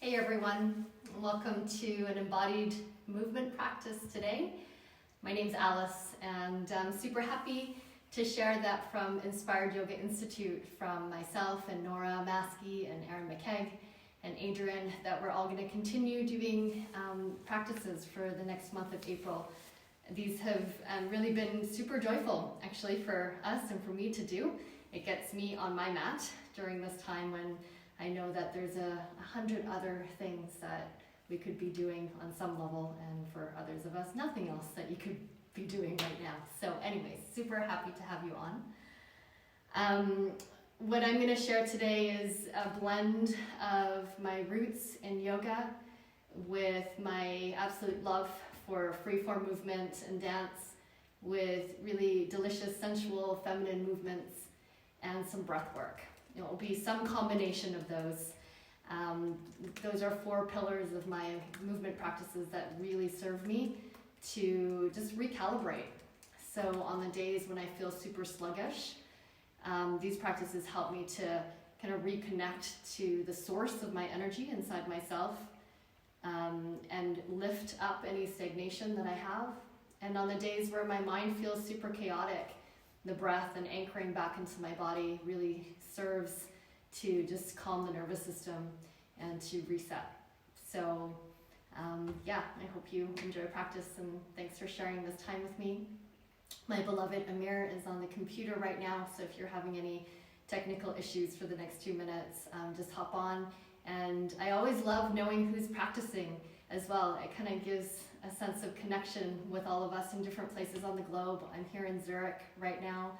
Hey everyone, welcome to an embodied movement practice today. My name's Alice and I'm super happy to share that from Inspired Yoga Institute, from myself and Nora Maskey and Erin McKegg and Adrian, that we're all going to continue doing practices for the next month of April. These have really been super joyful actually for us and for me to do. It gets me on my mat during this time when I know that there's 100 other things that we could be doing on some level, and for others of us, nothing else that you could be doing right now. So anyways, super happy to have you on. What I'm going to share today is a blend of my roots in yoga with my absolute love for freeform movement and dance, with really delicious, sensual, feminine movements, and some breath work. It will be some combination of those. Those are 4 pillars of my movement practices that really serve me to just recalibrate. So on the days when I feel super sluggish, these practices help me to kind of reconnect to the source of my energy inside myself, and lift up any stagnation that I have. And on the days where my mind feels super chaotic, the breath and anchoring back into my body really serves to just calm the nervous system and to reset. So I hope you enjoy practice, and thanks for sharing this time with me. My beloved Amir is on the computer right now, so if you're having any technical issues for the next 2 minutes, just hop on. And I always love knowing who's practicing as well. It kind of gives a sense of connection with all of us in different places on the globe. I'm here in Zurich right now,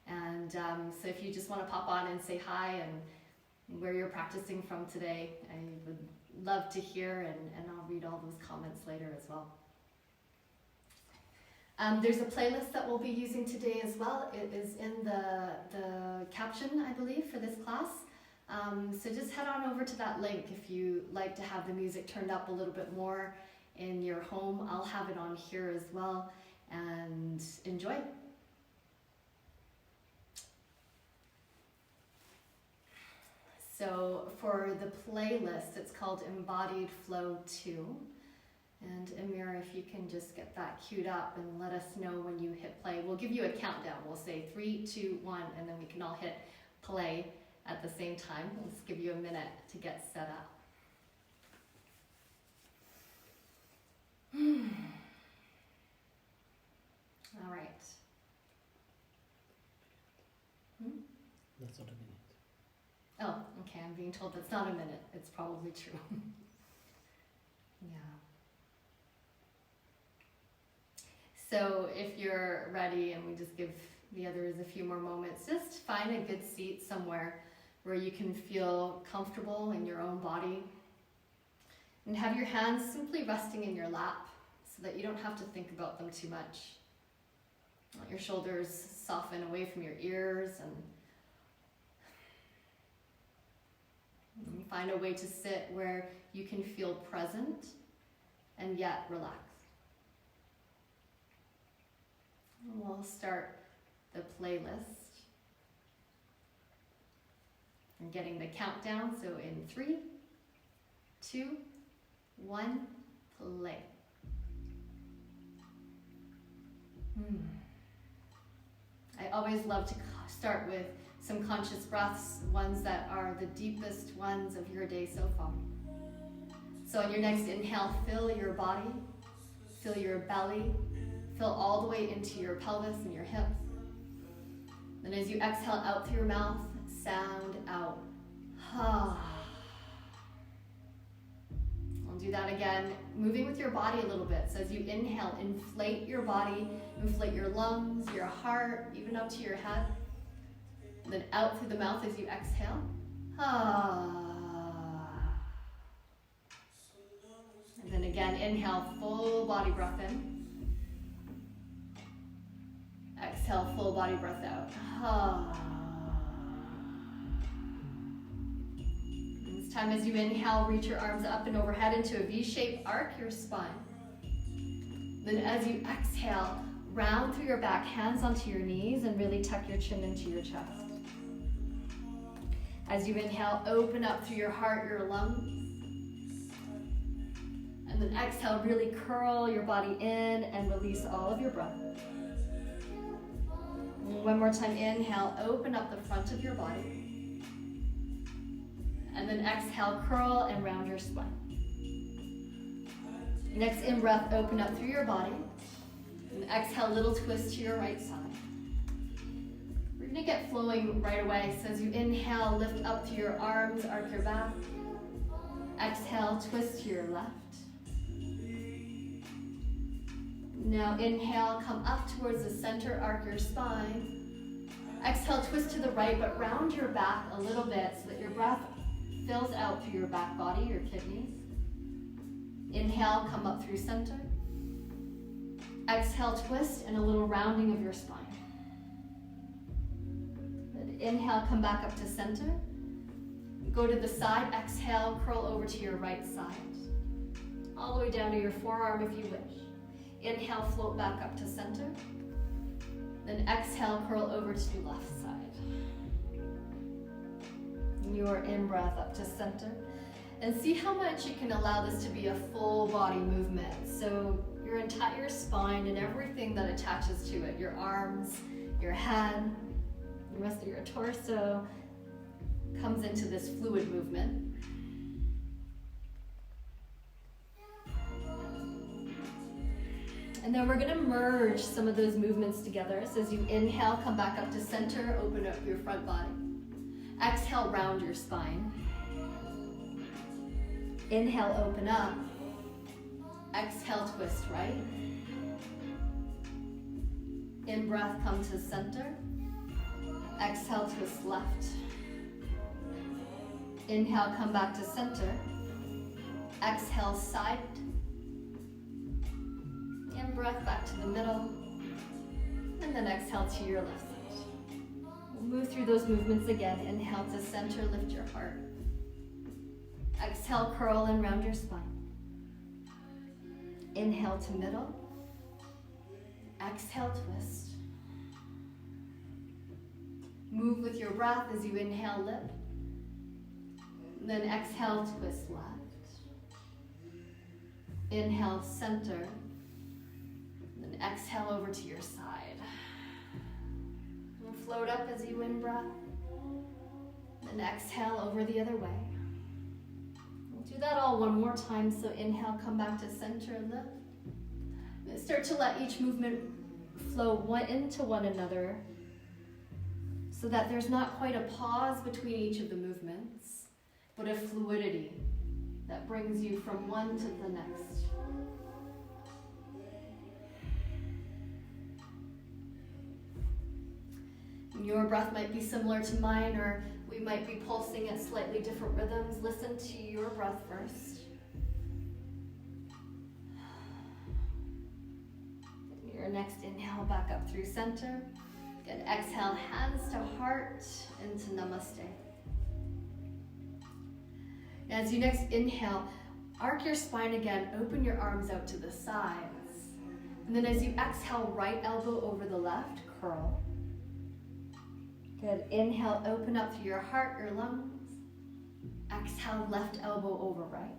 and so if you just want to pop on and say hi and where you're practicing from today, I would love to hear, and I'll read all those comments later as well. There's a playlist that we'll be using today as well. It is in the caption, I believe, for this class. So just head on over to that link if you like to have the music turned up a little bit more in your home. I'll have it on here as well, and enjoy. So for the playlist, it's called Embodied Flow 2. And Amir, if you can just get that queued up and let us know when you hit play. We'll give you a countdown. We'll say 3, 2, 1, and then we can all hit play at the same time. Let's give you a minute to get set up. All right. That's not a minute. Oh, okay, I'm being told that's not a minute. It's probably true. Yeah. So if you're ready, and we just give the others a few more moments, just find a good seat somewhere where you can feel comfortable in your own body. And have your hands simply resting in your lap so that you don't have to think about them too much. Let your shoulders soften away from your ears, and find a way to sit where you can feel present and yet relaxed. We'll start the playlist. I'm getting the countdown, so in 3, 2, 1, play. I always love to start with some conscious breaths, ones that are the deepest ones of your day so far. So on your next inhale, fill your body, fill your belly, fill all the way into your pelvis and your hips. Then as you exhale out through your mouth, sound out. We'll do that again, moving with your body a little bit. So as you inhale, inflate your body, inflate your lungs, your heart, even up to your head. And then out through the mouth as you exhale. And then again, inhale, full body breath in. Exhale, full body breath out. This time as you inhale, reach your arms up and overhead into a V-shaped arc your spine. Then as you exhale, round through your back, hands onto your knees, and really tuck your chin into your chest. As you inhale, open up through your heart, your lungs. And then exhale, really curl your body in and release all of your breath. And one more time, inhale, open up the front of your body. And then exhale, curl and round your spine. Next in-breath, open up through your body. And exhale, little twist to your right side. We're gonna get flowing right away. So as you inhale, lift up through your arms, arc your back. Exhale, twist to your left. Now inhale, come up towards the center, arc your spine. Exhale, twist to the right, but round your back a little bit so that your breath fills out through your back body, your kidneys. Inhale, come up through center. Exhale, twist, and a little rounding of your spine. Good. Inhale, come back up to center. Go to the side, exhale, curl over to your right side. All the way down to your forearm if you wish. Inhale, float back up to center. Then exhale, curl over to your left side. Your in-breath up to center. And see how much you can allow this to be a full body movement. So your entire spine and everything that attaches to it, your arms, your head, the rest of your torso, comes into this fluid movement. And then we're gonna merge some of those movements together. So as you inhale, come back up to center, open up your front body. Exhale, round your spine. Inhale, open up. Exhale, twist right. In breath, come to center. Exhale, twist left. Inhale, come back to center. Exhale, side. In breath, back to the middle. And then exhale to your left side. We'll move through those movements again. Inhale to center, lift your heart. Exhale, curl and round your spine. Inhale to middle. Exhale, twist. Move with your breath as you inhale, lift. And then exhale, twist left. Inhale, center. And then exhale over to your side. And float up as you in-breath. Then exhale over the other way. Do that all one more time. So inhale, come back to center and lift. And start to let each movement flow one into one another so that there's not quite a pause between each of the movements, but a fluidity that brings you from one to the next. And your breath might be similar to mine, or we might be pulsing at slightly different rhythms. Listen to your breath first. Your next inhale, back up through center. Good. Exhale, hands to heart into namaste. As you next inhale, arc your spine again, open your arms out to the sides. And then as you exhale, right elbow over the left, curl. Good. Inhale, open up through your heart, your lungs. Exhale, left elbow over right.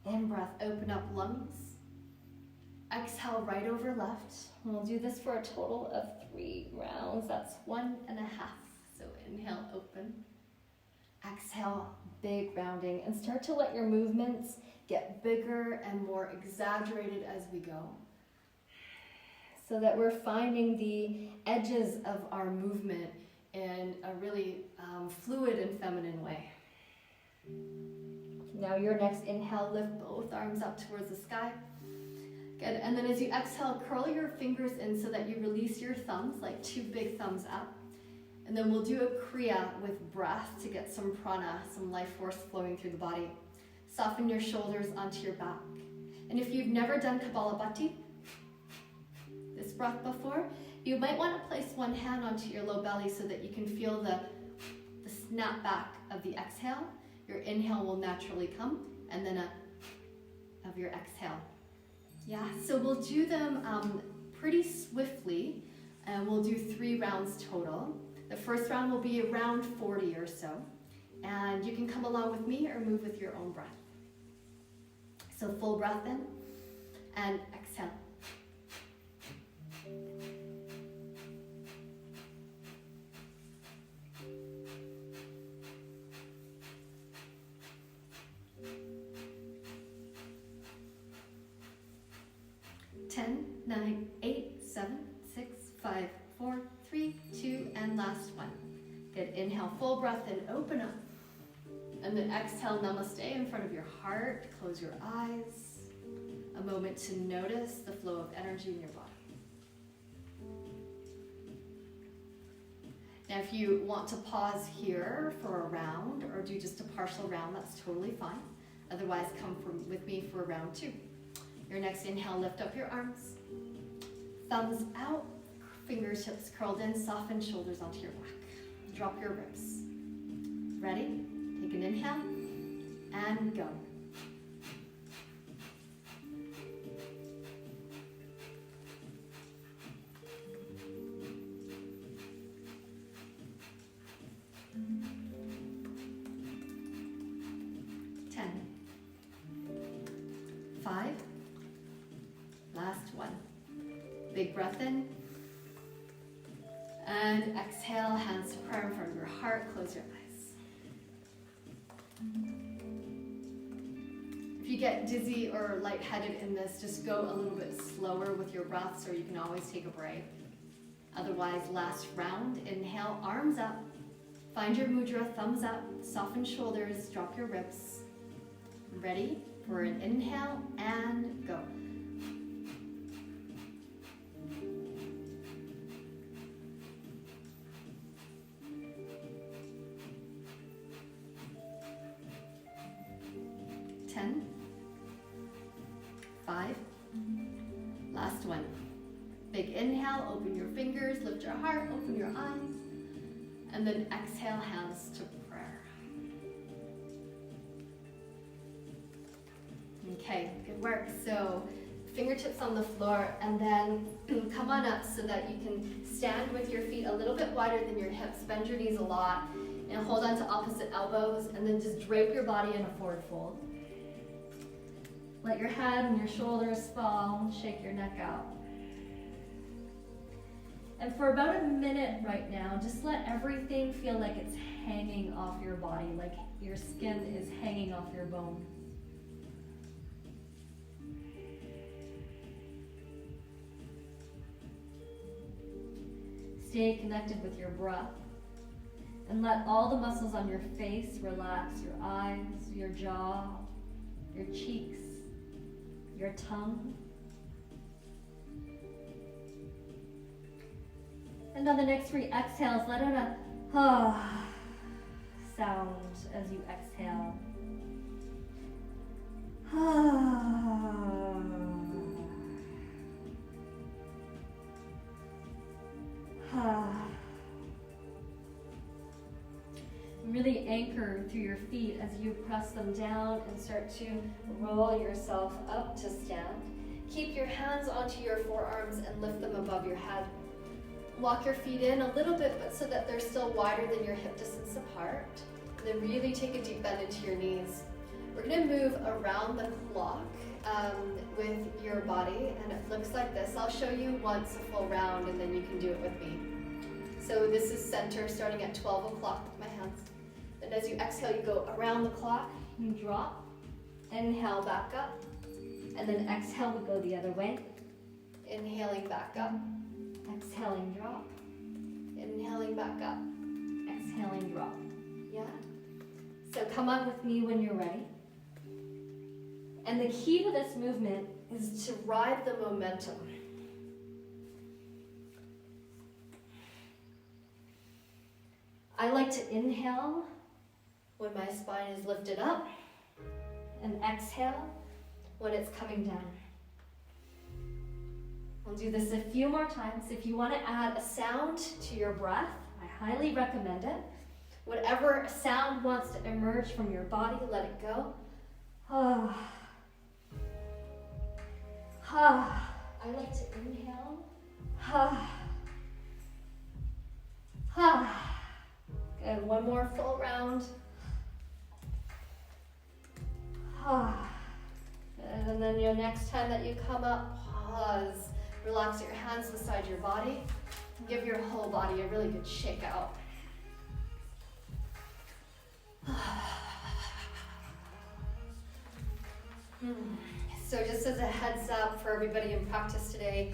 In-breath, open up lungs. Exhale, right over left. And we'll do this for a total of 3 rounds. That's 1.5. So inhale, open. Exhale, big rounding. And start to let your movements get bigger and more exaggerated as we go, so that we're finding the edges of our movement in a really fluid and feminine way. Now your next inhale, lift both arms up towards the sky. Good, and then as you exhale, curl your fingers in so that you release your thumbs, like 2 big thumbs up. And then we'll do a kriya with breath to get some prana, some life force flowing through the body. Soften your shoulders onto your back. And if you've never done Kapalabhati, this breath before, you might want to place one hand onto your low belly so that you can feel the snap back of the exhale. Your inhale will naturally come, and then of your exhale. Yeah, so we'll do them pretty swiftly, and we'll do 3 rounds total. The first round will be around 40 or so, and you can come along with me or move with your own breath. So full breath in and exhale. Ten, 9, 8, 7, 6, 5, 4, 3, 2, and last one. Good, inhale, full breath in, open up. And then exhale, namaste in front of your heart, close your eyes. A moment to notice the flow of energy in your body. Now if you want to pause here for a round or do just a partial round, that's totally fine. Otherwise, come with me for round 2. Your next inhale, lift up your arms. Thumbs out, fingertips curled in, soften shoulders onto your back. Drop your ribs. Ready? Take an inhale and go. Big breath in. And exhale, hands to prayer in front of your heart. Close your eyes. If you get dizzy or lightheaded in this, just go a little bit slower with your breaths, or you can always take a break. Otherwise, last round, inhale, arms up. Find your mudra, thumbs up, soften shoulders, drop your ribs. Ready for an inhale and go. Last one. Big inhale, open your fingers, lift your heart, open your eyes, and then exhale, hands to prayer. Okay, good work. So fingertips on the floor, and then come on up so that you can stand with your feet a little bit wider than your hips. Bend your knees a lot, and hold on to opposite elbows, and then just drape your body in a forward fold. Let your head and your shoulders fall, shake your neck out. And for about a minute right now, just let everything feel like it's hanging off your body, like your skin is hanging off your bones. Stay connected with your breath. And let all the muscles on your face relax, your eyes, your jaw, your cheeks, your tongue. And on the next 3 exhales, let out a sound as you exhale. Really anchor through your feet as you press them down and start to roll yourself up to stand. Keep your hands onto your forearms and lift them above your head. Walk your feet in a little bit, but so that they're still wider than your hip distance apart. And then really take a deep bend into your knees. We're gonna move around the clock with your body, and it looks like this. I'll show you once a full round, and then you can do it with me. So this is center, starting at 12 o'clock with my hands. And as you exhale, you go around the clock, you drop, inhale back up, and then exhale, we go the other way. Inhaling back up, exhaling drop, inhaling back up, exhaling drop. Yeah? So come on with me when you're ready. And the key to this movement is to ride the momentum. I like to inhale when my spine is lifted up, and exhale when it's coming down. We'll do this a few more times. If you want to add a sound to your breath, I highly recommend it. Whatever sound wants to emerge from your body, let it go. I like to inhale. Good, one more full round. Good. next time that you come up, pause. Relax your hands beside your body. Give your whole body a really good shake out. So just as a heads up for everybody in practice today,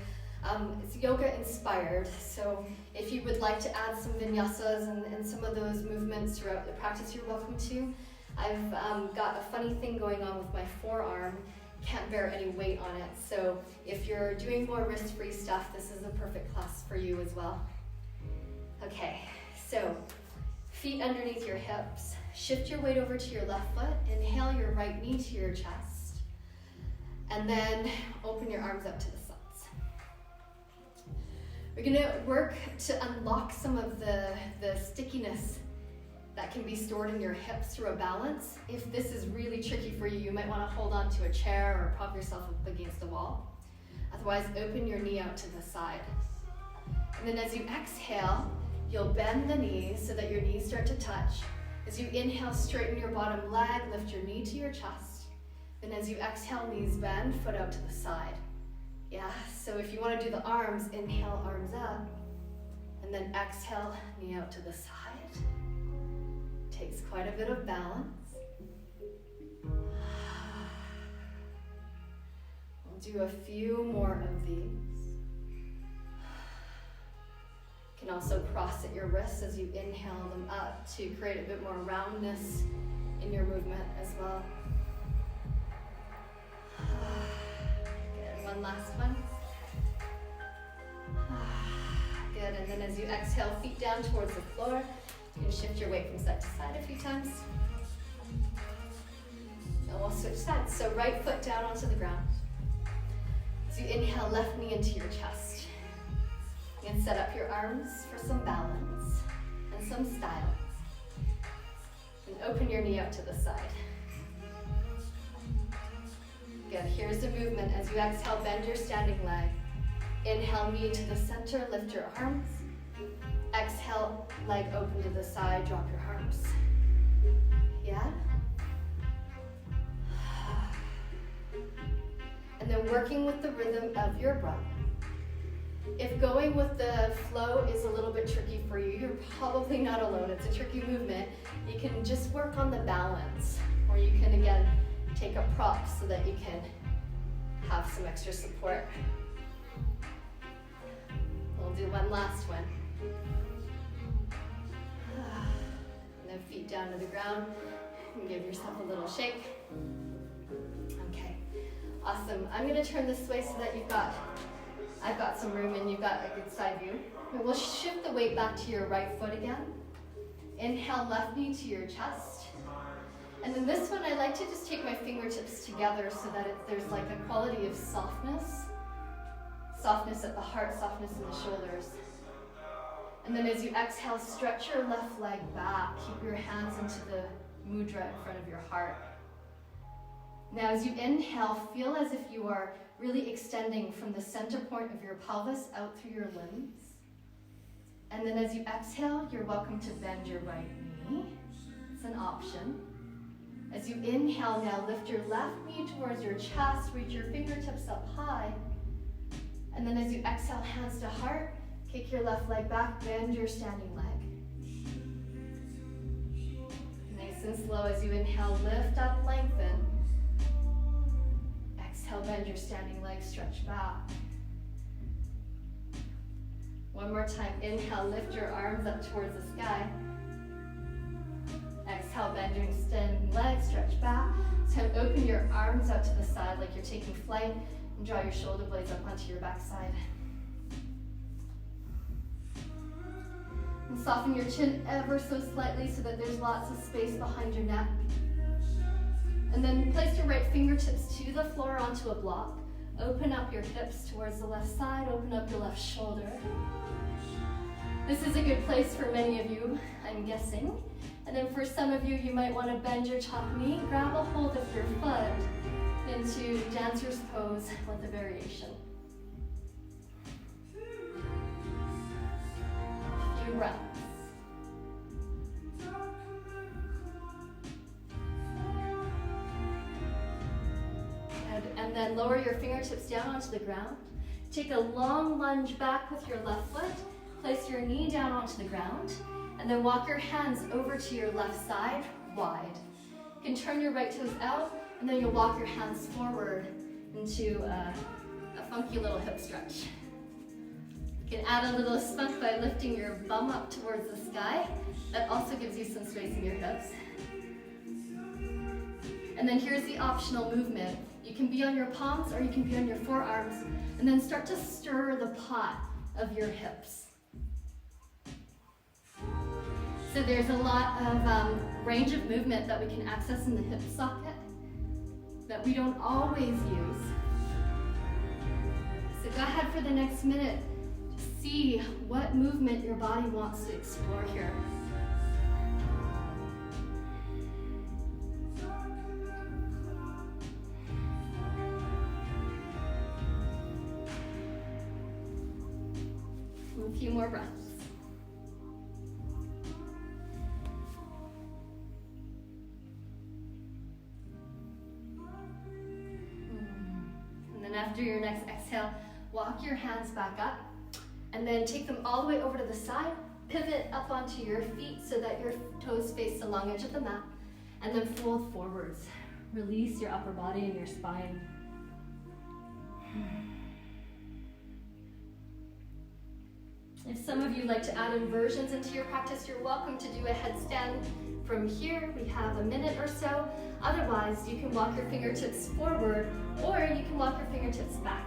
it's yoga inspired. So if you would like to add some vinyasas and some of those movements throughout the practice, you're welcome to. I've got a funny thing going on with my forearm. Can't bear any weight on it. So if you're doing more wrist-free stuff, this is a perfect class for you as well. Okay, so feet underneath your hips. Shift your weight over to your left foot. Inhale your right knee to your chest. And then open your arms up to the sides. We're gonna work to unlock some of the stickiness that can be stored in your hips through a balance. If this is really tricky for you, you might wanna hold on to a chair or prop yourself up against a wall. Otherwise, open your knee out to the side. And then as you exhale, you'll bend the knees so that your knees start to touch. As you inhale, straighten your bottom leg, lift your knee to your chest. Then as you exhale, knees bend, foot out to the side. Yeah, so if you wanna do the arms, inhale, arms up. And then exhale, knee out to the side. Takes quite a bit of balance. We'll do a few more of these. You can also cross at your wrists as you inhale them up to create a bit more roundness in your movement as well. Good, one last one. Good, and then as you exhale, feet down towards the floor. You can shift your weight from side to side a few times. And we'll switch sides. So right foot down onto the ground. As you inhale, left knee into your chest. You can set up your arms for some balance and some style. And open your knee out to the side. Good, here's the movement. As you exhale, bend your standing leg. Inhale, knee to the center, lift your arms. Exhale, leg open to the side, drop your arms. Yeah? And then working with the rhythm of your breath. If going with the flow is a little bit tricky for you, you're probably not alone. It's a tricky movement. You can just work on the balance, or you can again take a prop so that you can have some extra support. We'll do one last one. And then feet down to the ground and give yourself a little shake. Okay, awesome. I'm gonna turn this way so that I've got some room and you've got a good side view. And we'll shift the weight back to your right foot again. Inhale, left knee to your chest. And then this one, I like to just take my fingertips together so that there's like a quality of softness. Softness at the heart, softness in the shoulders. And then as you exhale, stretch your left leg back. Keep your hands into the mudra in front of your heart. Now as you inhale, feel as if you are really extending from the center point of your pelvis out through your limbs. And then as you exhale, you're welcome to bend your right knee. It's an option. As you inhale now, lift your left knee towards your chest, reach your fingertips up high. And then as you exhale, hands to heart, kick your left leg back, bend your standing leg. Nice and slow as you inhale, lift up, lengthen. Exhale, bend your standing leg, stretch back. One more time, inhale, lift your arms up towards the sky. Exhale, bend your standing leg, stretch back. So open your arms out to the side like you're taking flight and draw your shoulder blades up onto your backside. And soften your chin ever so slightly so that there's lots of space behind your neck. And then place your right fingertips to the floor onto a block. Open up your hips towards the left side, open up your left shoulder. This is a good place for many of you, I'm guessing. And then for some of you, you might want to bend your top knee, grab a hold of your foot into dancer's pose with a variation. A few breaths. Good. And And then lower your fingertips down onto the ground. Take a long lunge back with your left foot. Place your knee down onto the ground. And then walk your hands over to your left side, wide. You can turn your right toes out, and then you'll walk your hands forward into a funky little hip stretch. You can add a little spunk by lifting your bum up towards the sky. That also gives you some space in your hips. And then here's the optional movement. You can be on your palms or you can be on your forearms, and then start to stir the pot of your hips. So there's a lot of range of movement that we can access in the hip socket that we don't always use. So go ahead for the next minute to see what movement your body wants to explore here. A few more breaths. And then after your next exhale, walk your hands back up and then take them all the way over to the side. Pivot up onto your feet so that your toes face the long edge of the mat, and then fold forwards. Release your upper body and your spine. If some of you like to add inversions into your practice, you're welcome to do a headstand from here. We have a minute or so. Otherwise, you can walk your fingertips forward, or you can walk your fingertips back.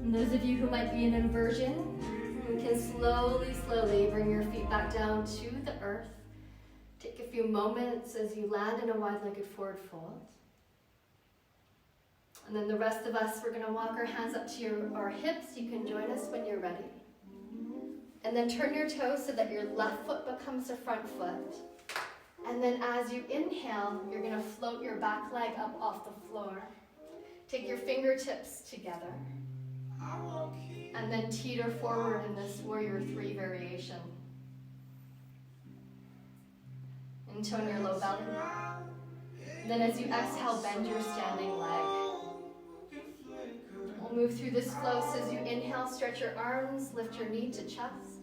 And those of you who might be in inversion, you can slowly bring your feet back down to the earth. Take a few moments as you land in a wide-legged forward fold. And then the rest of us, we're going to walk our hands up to our hips. You can join us when you're ready. And then turn your toes so that your left foot becomes the front foot. And then as you inhale, you're going to float your back leg up off the floor. Take your fingertips together. And then teeter forward in this Warrior 3 variation. Intone your low belly. And then as you exhale, bend your standing leg. We'll move through this flow. So as you inhale, stretch your arms, lift your knee to chest.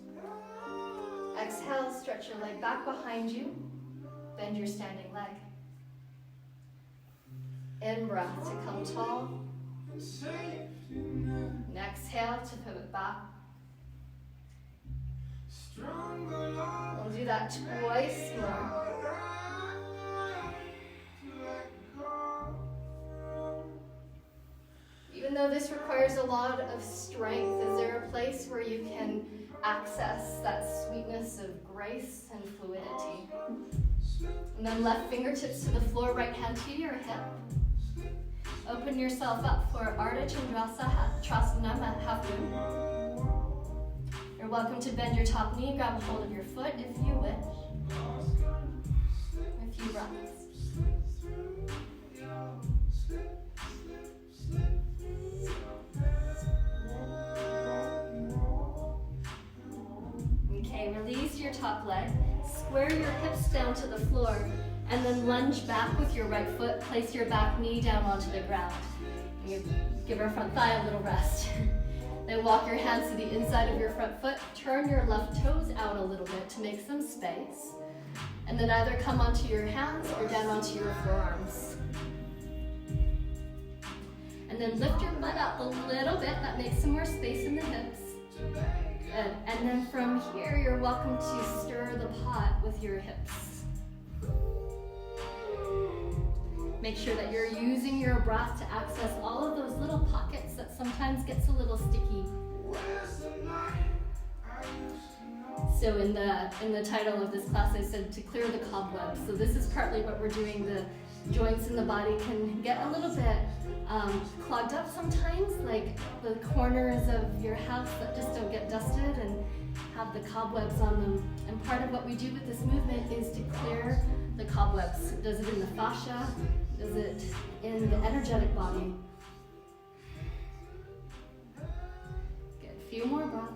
Exhale, stretch your leg back behind you. Bend your standing leg. In breath to come tall. And exhale to pivot back. We'll do that twice more. Even though this requires a lot of strength, is there a place where you can access that sweetness of grace and fluidity? And then left fingertips to the floor, right hand to your hip. Open yourself up for Ardha Chandrasana, half moon. You're welcome to bend your top knee, grab a hold of your foot if you wish. A few breaths. Okay, release your top leg. Square your hips down to the floor. And then lunge back with your right foot. Place your back knee down onto the ground. You give our front thigh a little rest. Then walk your hands to the inside of your front foot. Turn your left toes out a little bit to make some space. And then either come onto your hands or down onto your forearms. And then lift your butt up a little bit. That makes some more space in the hips. Good. And then from here, you're welcome to stir the pot with your hips. Make sure that you're using your breath to access all of those little pockets that sometimes gets a little sticky. So in the title of this class, I said to clear the cobwebs. So this is partly what we're doing. The joints in the body can get a little bit clogged up sometimes, like the corners of your house that just don't get dusted and have the cobwebs on them. And part of what we do with this movement is to clear the cobwebs. It does it in the fascia, Is it in the energetic body? Good. A few more breaths.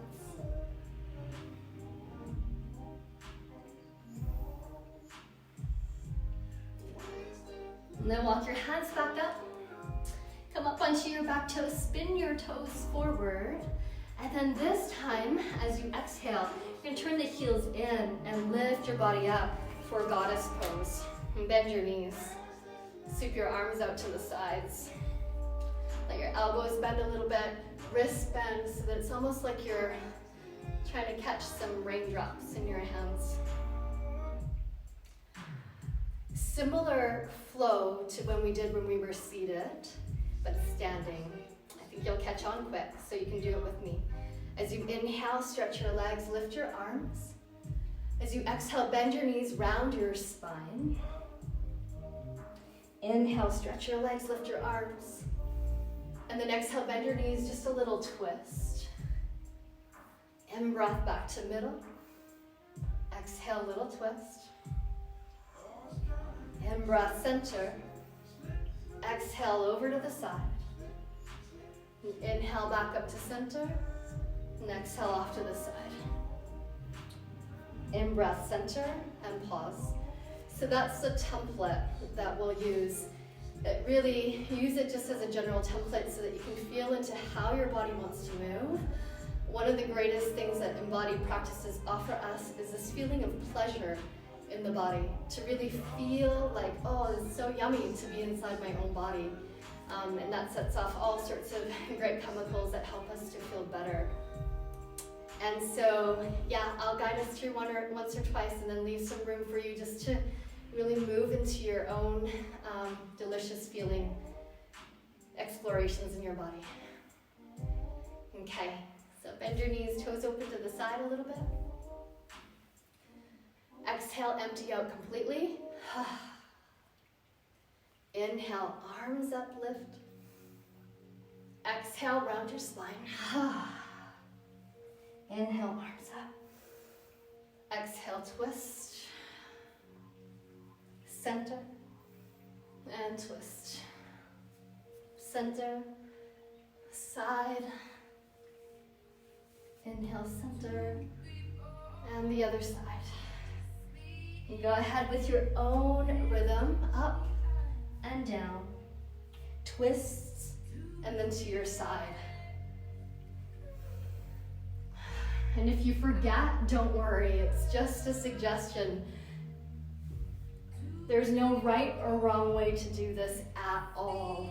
And then walk your hands back up. Come up onto your back toes, spin your toes forward. And then this time, as you exhale, you're gonna turn the heels in and lift your body up for goddess pose. And bend your knees. Sweep your arms out to the sides. Let your elbows bend a little bit, wrists bend so that it's almost like you're trying to catch some raindrops in your hands. Similar flow to when we were seated, but standing. I think you'll catch on quick, so you can do it with me. As you inhale, stretch your legs, lift your arms. As you exhale, bend your knees, round your spine. Inhale, stretch your legs, lift your arms. And then exhale, bend your knees, just a little twist. In-breath back to middle. Exhale, little twist. In-breath, center. Exhale, over to the side. Inhale, back up to center. And exhale, off to the side. In-breath, center, and pause. So that's the template that we'll use. Really use it just as a general template so that you can feel into how your body wants to move. One of the greatest things that embodied practices offer us is this feeling of pleasure in the body, to really feel like, oh, it's so yummy to be inside my own body. And that sets off all sorts of great chemicals that help us to feel better. And so, yeah, I'll guide us through once or twice and then leave some room for you just to really move into your own delicious feeling explorations in your body. Okay, so bend your knees, toes open to the side a little bit. Exhale, empty out completely. Inhale, arms up, lift. Exhale, round your spine. Inhale, arms up. Exhale, twist. Center and twist. Center, side. Inhale, center, and the other side. You go ahead with your own rhythm, up and down, twists, and then to your side. And if you forget, don't worry, it's just a suggestion. There's no right or wrong way to do this at all.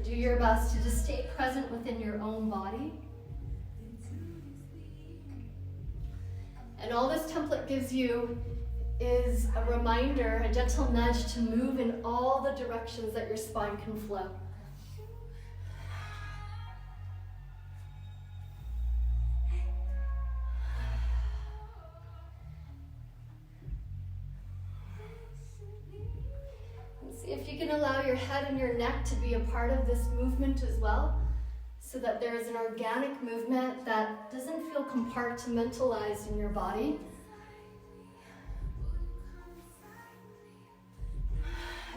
Do your best to just stay present within your own body. And all this template gives you is a reminder, a gentle nudge to move in all the directions that your spine can flow. And see if you can allow your head and your neck to be a part of this movement as well, so that there is an organic movement that doesn't feel compartmentalized in your body.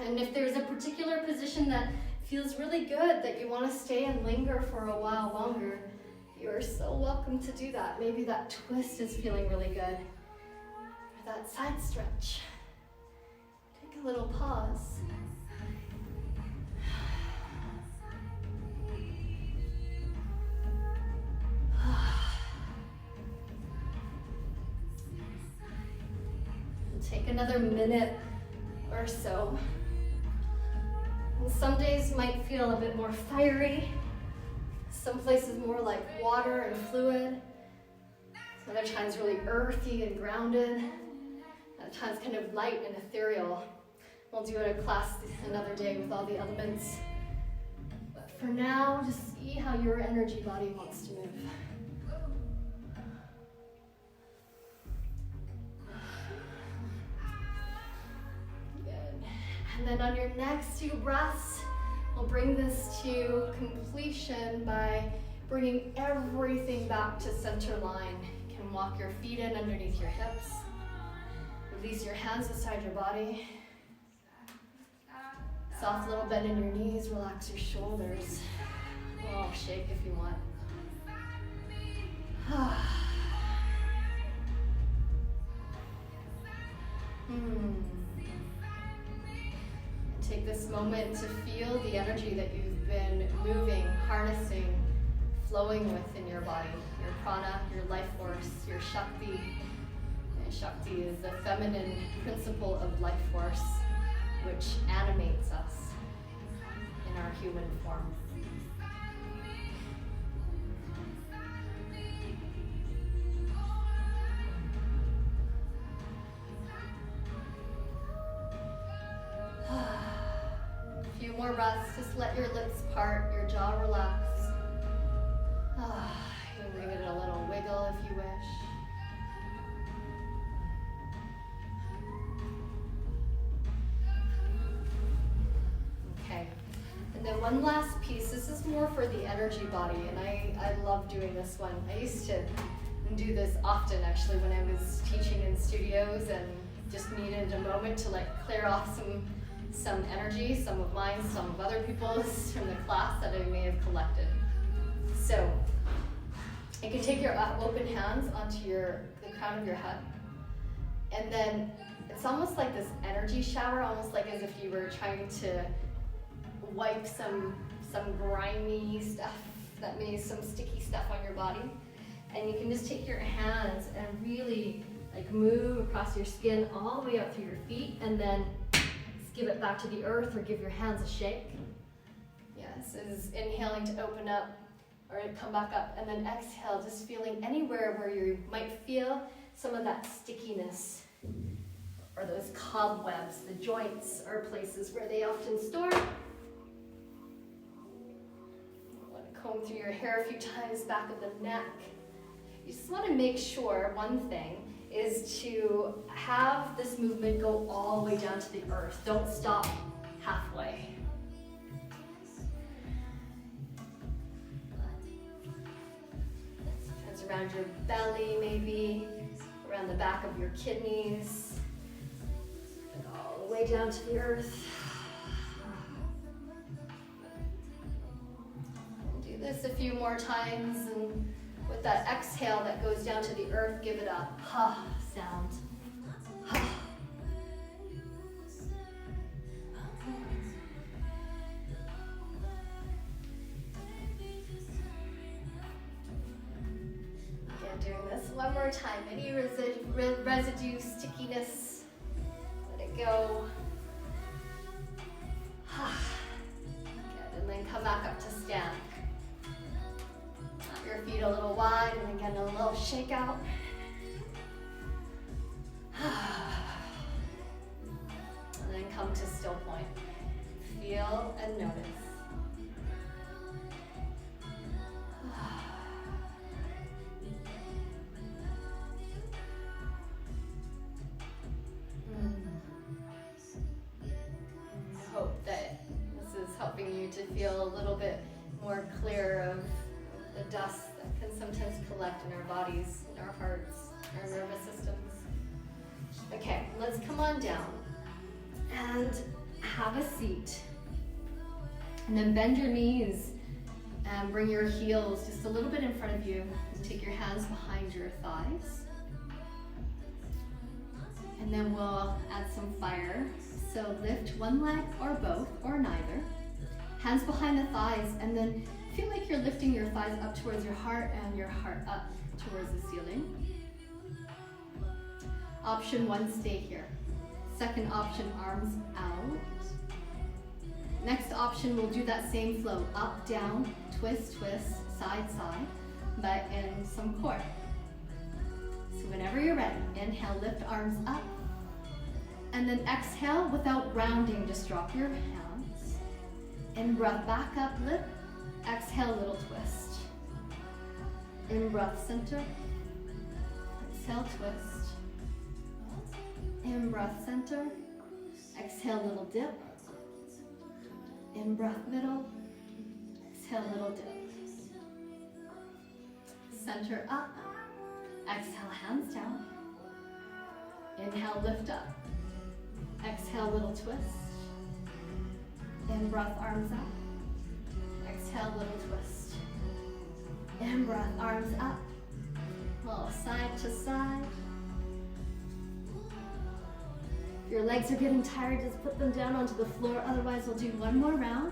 And if there's a particular position that feels really good that you want to stay and linger for a while longer, you're so welcome to do that. Maybe that twist is feeling really good, or that side stretch. Take a little pause. Take another minute or so. And some days might feel a bit more fiery, some places more like water and fluid, other times really earthy and grounded, other times kind of light and ethereal. We'll do it a class another day with all the elements. But for now, just see how your energy body wants to move. And then on your next 2 breaths, we'll bring this to completion by bringing everything back to center line. You can walk your feet in underneath your hips. Release your hands beside your body. Soft little bend in your knees, relax your shoulders. Oh, shake if you want. And take this moment to feel the energy that you've been moving, harnessing, flowing with in your body. Your prana, your life force, your Shakti. And Shakti is the feminine principle of life force, which animates us in our human form. A few more breaths, just let your lips part, your jaw relax. You can give it a little wiggle if you wish. Okay, and then one last piece. This is more for the energy body, and I love doing this one. I used to do this often actually when I was teaching in studios and just needed a moment to like clear off some energy, some of mine, some of other people's from the class that I may have collected. So you can take your open hands onto the crown of your head, and then it's almost like this energy shower, almost like as if you were trying to wipe some grimy stuff, that means some sticky stuff on your body. And you can just take your hands and really like move across your skin all the way up through your feet, and then just give it back to the earth or give your hands a shake. Yes, is inhaling to open up or come back up, and then exhale, just feeling anywhere where you might feel some of that stickiness or those cobwebs. The joints are places where they often store. You want to comb through your hair a few times, back of the neck. You just want to make sure, one thing, is to have this movement go all the way down to the earth. Don't stop halfway. Hands around your belly, maybe, around the back of your kidneys, and all the way down to the earth. Do this a few more times, and with that exhale that goes down to the earth, give it a ha sound. Ha. Again, doing this one more time. Any residue, stickiness, let it go. Ha. Good, and then come back up to stand. Your feet a little wide, and again a little shake out. And then come to still point. Feel and notice. Hope that this is helping you to feel a little bit more clear of the dust that can sometimes collect in our bodies, in our hearts, our nervous systems. Okay, let's come on down and have a seat. And then bend your knees and bring your heels just a little bit in front of you. And take your hands behind your thighs. And then we'll add some fire. So lift one leg or both or neither. Hands behind the thighs, and then feel like you're lifting your thighs up towards your heart and your heart up towards the ceiling. Option one, stay here. Second option, arms out. Next option, we'll do that same flow. Up, down, twist, twist, side, side, but in some core. So whenever you're ready, inhale, lift arms up. And then exhale without rounding, just drop your hands. In breath, back up, lift. Exhale, little twist. In breath, center. Exhale, twist. In breath, center. Exhale, little dip. In breath, middle. Exhale, little dip. Center up. Exhale, hands down. Inhale, lift up. Exhale, little twist. In-breath, arms up. Exhale, little twist. In-breath, arms up. Little side to side. If your legs are getting tired, just put them down onto the floor. Otherwise, we'll do one more round.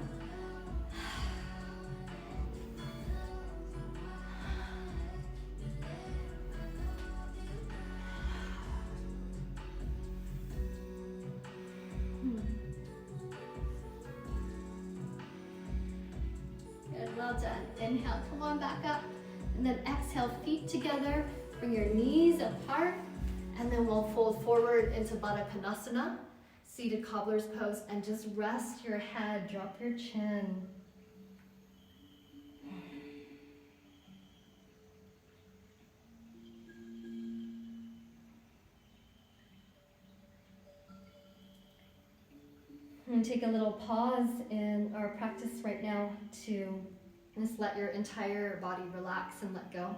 Good, well done. Inhale, come on back up. And then exhale, feet together. Bring your knees apart. And then we'll fold forward into Baddha Konasana, seated cobbler's pose, and just rest your head, drop your chin. And take a little pause in our practice right now to just let your entire body relax and let go.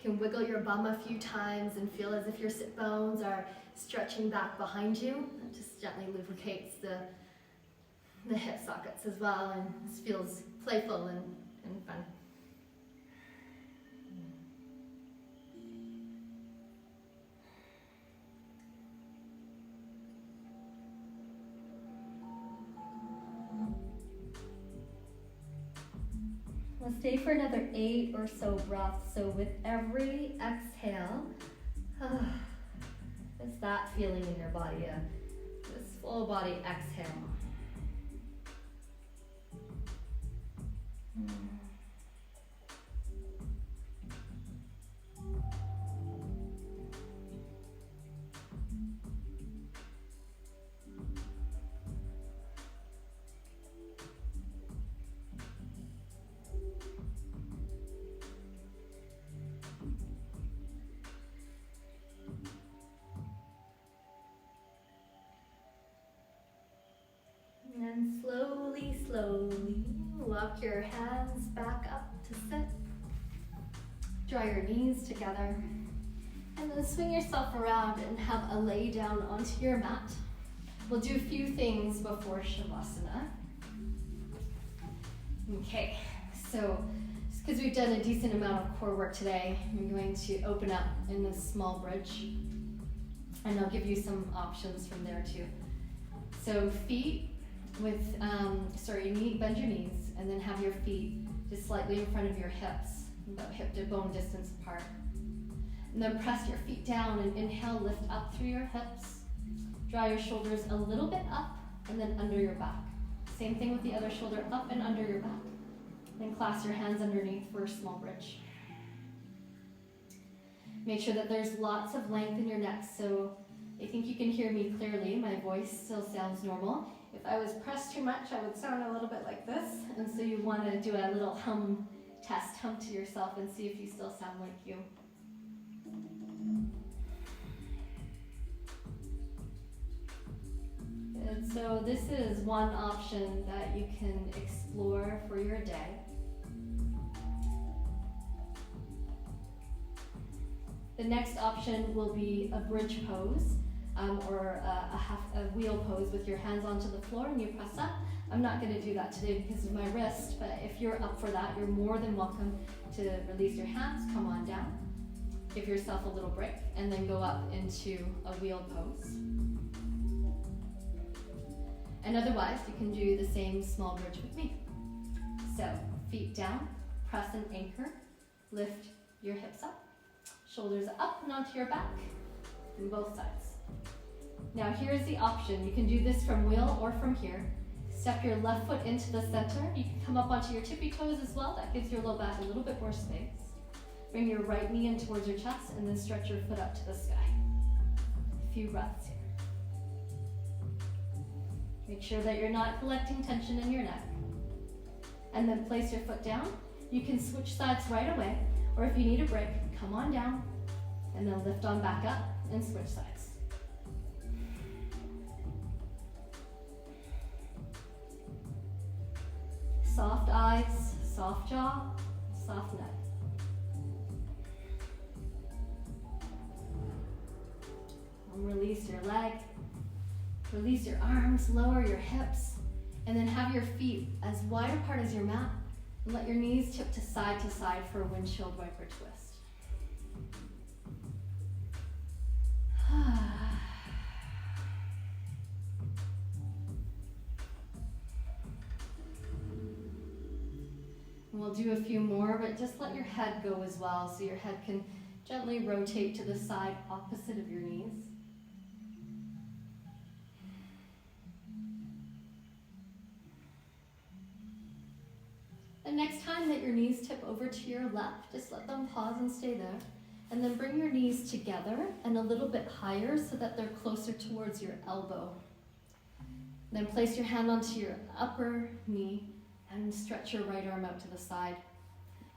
You can wiggle your bum a few times and feel as if your sit bones are stretching back behind you. That just gently lubricates the hip sockets as well, and this feels playful and fun. We'll stay for another 8 or so breaths. So with every exhale, it's that feeling in your body, this full body exhale. And slowly, slowly walk your hands back up to sit. Draw your knees together. And then swing yourself around and have a lay down onto your mat. We'll do a few things before Shavasana. Okay, so just because we've done a decent amount of core work today, I'm going to open up in this small bridge. And I'll give you some options from there too. So feet with, bend your knees and then have your feet just slightly in front of your hips, about hip to bone distance apart. And then press your feet down and inhale, lift up through your hips. Draw your shoulders a little bit up and then under your back. Same thing with the other shoulder, up and under your back. Then clasp your hands underneath for a small bridge. Make sure that there's lots of length in your neck, so I think you can hear me clearly. My voice still sounds normal. If I was pressed too much, I would sound a little bit like this. And so you want to do a little hum test, hum to yourself and see if you still sound like you. And so this is one option that you can explore for your day. The next option will be a bridge pose. Or a wheel pose with your hands onto the floor and you press up. I'm not going to do that today because of my wrist, but if you're up for that, you're more than welcome to release your hands, come on down, give yourself a little break, and then go up into a wheel pose. And otherwise, you can do the same small bridge with me. So, feet down, press and anchor, lift your hips up, shoulders up and onto your back, on both sides. Now here's the option. You can do this from wheel or from here. Step your left foot into the center. You can come up onto your tippy toes as well. That gives your low back a little bit more space. Bring your right knee in towards your chest and then stretch your foot up to the sky. A few breaths here. Make sure that you're not collecting tension in your neck. And then place your foot down. You can switch sides right away, or if you need a break, come on down and then lift on back up and switch sides. Soft eyes, soft jaw, soft neck. And release your leg, release your arms, lower your hips, And then have your feet as wide apart as your mat. And let your knees tip to side for a windshield wiper twist. And we'll do a few more, but just let your head go as well, so your head can gently rotate to the side opposite of your knees. And next time that your knees tip over to your left, just let them pause and stay there. And then bring your knees together and a little bit higher so that they're closer towards your elbow. Then place your hand onto your upper knee and stretch your right arm out to the side.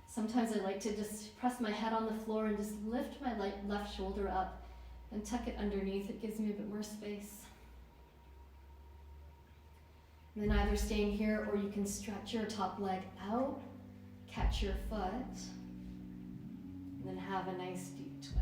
Sometimes I like to just press my head on the floor and just lift my left shoulder up and tuck it underneath. It gives me a bit more space. And then either staying here or you can stretch your top leg out, catch your foot, and then have a nice deep twist.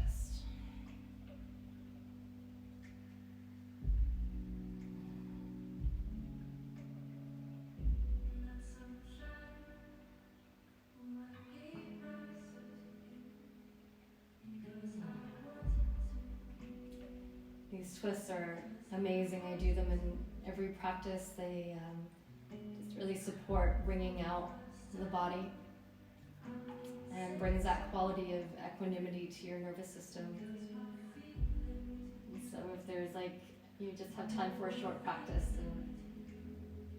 These twists are amazing. I do them in every practice. They just really support bringing out the body and brings that quality of equanimity to your nervous system. And so if there's you just have time for a short practice and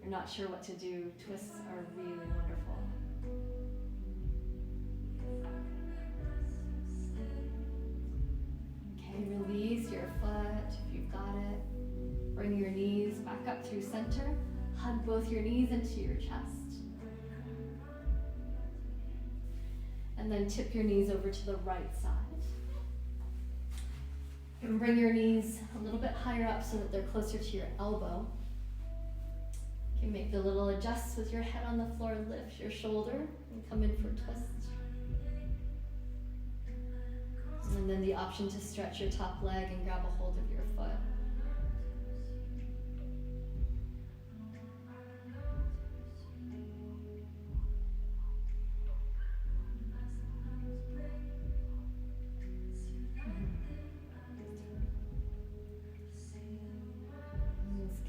you're not sure what to do, twists are really wonderful. Okay, release your foot if you've got it. Bring your knees back up through center. Hug both your knees into your chest. And then tip your knees over to the right side. And bring your knees a little bit higher up so that they're closer to your elbow. You can make the little adjusts with your head on the floor, lift your shoulder, and come in for a twist. And then the option to stretch your top leg and grab a hold of your foot.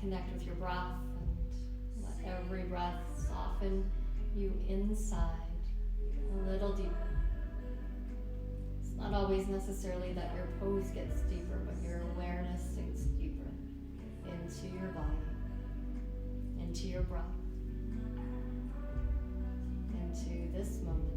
Connect with your breath and let every breath soften you inside a little deeper. It's not always necessarily that your pose gets deeper, but your awareness sinks deeper into your body, into your breath, into this moment.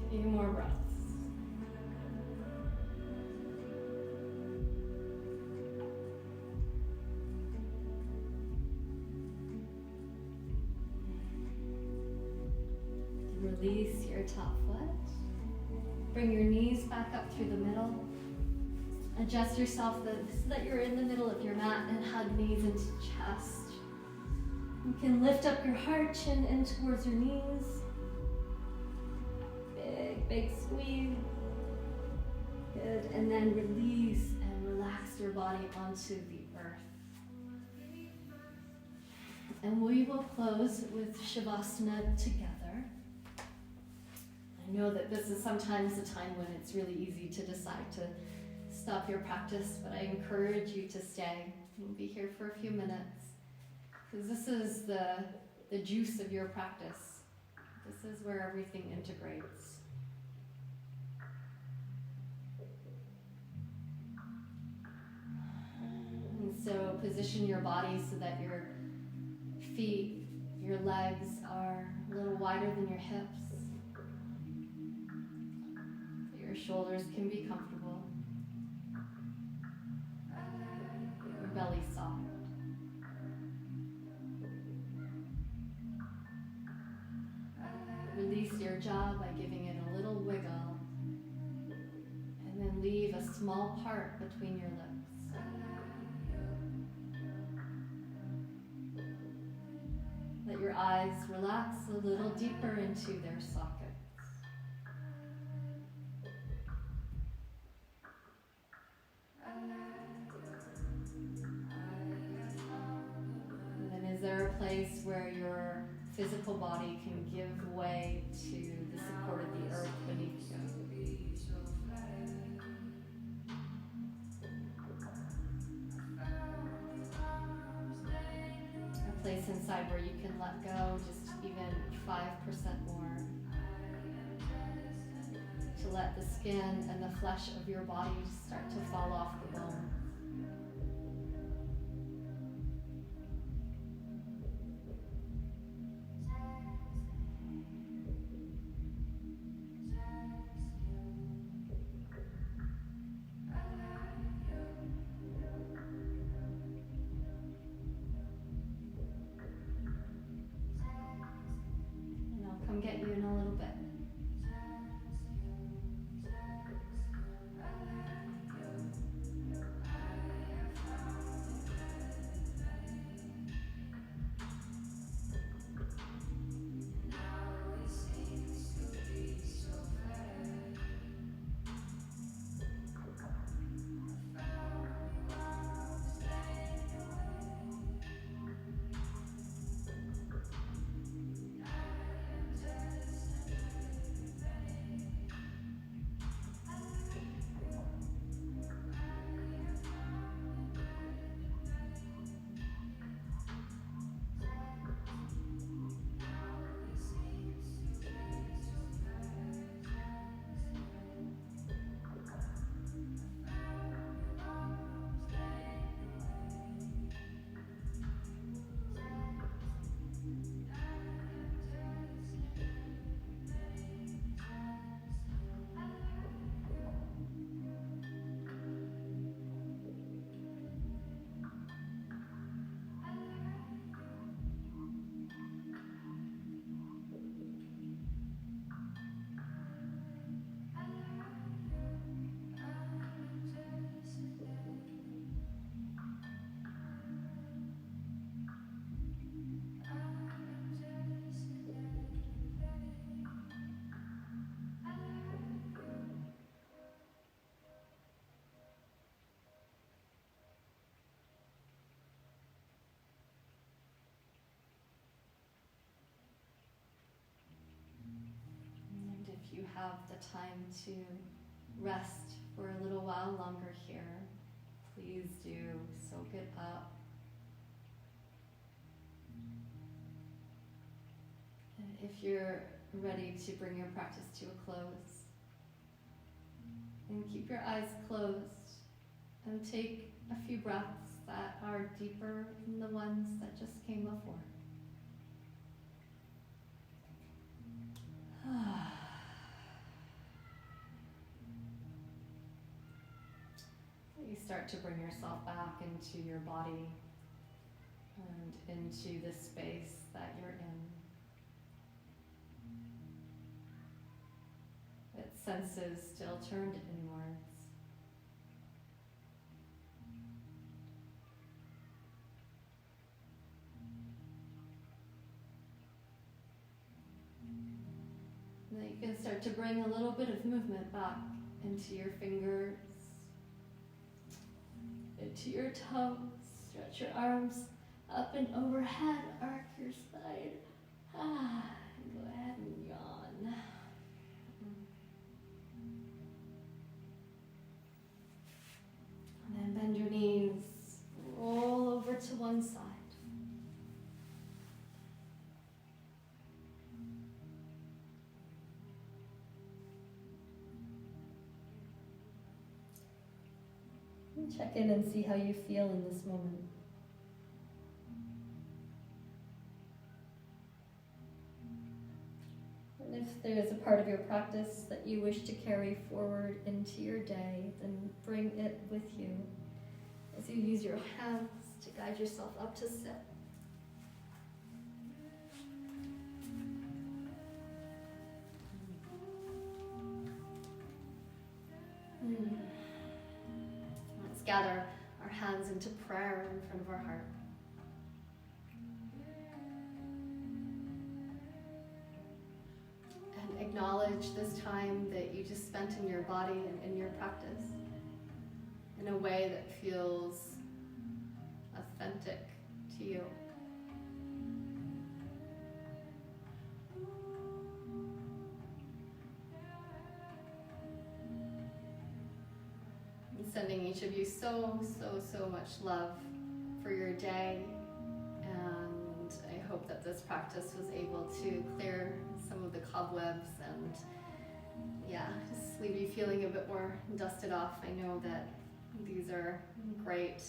A few more breaths. Release your top foot. Bring your knees back up through the middle. Adjust yourself so that you're in the middle of your mat and hug knees into chest. You can lift up your heart, chin in towards your knees. Big squeeze. Good. And then release and relax your body onto the earth. And we will close with Shavasana together. I know that this is sometimes a time when it's really easy to decide to stop your practice, but I encourage you to stay. We'll be here for a few minutes because this is the juice of your practice. This is where everything integrates. And so position your body so that your feet, your legs are a little wider than your hips. Your shoulders can be comfortable. Your belly soft. Release your jaw by giving it a little wiggle. And then leave a small part between your lips. Let your eyes relax a little deeper into their sockets. And then is there a place where your physical body can give way to the support of the earth beneath you? A place inside where you can let go just even 5% more. To let the skin and the flesh of your body start to fall off the bone. And I'll come get you in a little bit. If you have the time to rest for a little while longer here, please do soak it up. And if you're ready to bring your practice to a close, then keep your eyes closed and take a few breaths that are deeper than the ones that just came before. You start to bring yourself back into your body and into the space that you're in. Its senses still turned inwards. And then you can start to bring a little bit of movement back into your fingers, into your toes. Stretch your arms up and overhead, arc your spine. And go ahead and yawn. And then bend your knees, roll over to one side. And check in and see how you feel in this moment. And if there is a part of your practice that you wish to carry forward into your day, then bring it with you as you use your hands to guide yourself up to sit. Let's gather our hands into prayer in front of our heart. acknowledge this time that you just spent in your body and in your practice in a way that feels authentic to you. I'm sending each of you so much love for your day, and I hope that this practice was able to clear some of the cobwebs and just leave you feeling a bit more dusted off. I know that these are great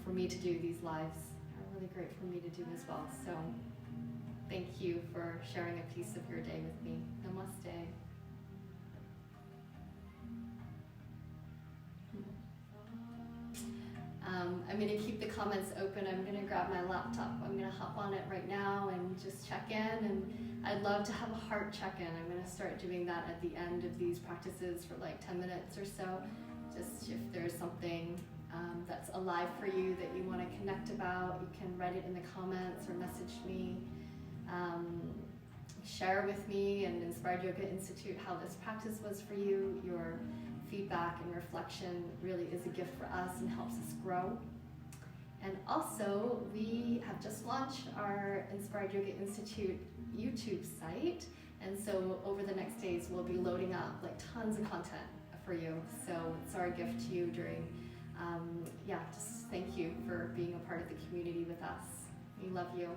for me to do. These lives are really great for me to do as well. So thank you for sharing a piece of your day with me. Namaste. I'm going to keep the comments open. I'm going to grab my laptop. I'm going to hop on it right now and just check in. And I'd love to have a heart check-in. I'm going to start doing that at the end of these practices for like 10 minutes or so. Just if there's something that's alive for you that you want to connect about, you can write it in the comments or message me. Share with me and Inspired Yoga Institute how this practice was for you. Your feedback and reflection really is a gift for us and helps us grow. And also, we have just launched our Inspired Yoga Institute YouTube site, and so over the next days we'll be loading up like tons of content for you. So it's our gift to you during, just thank you for being a part of the community with us. We love you.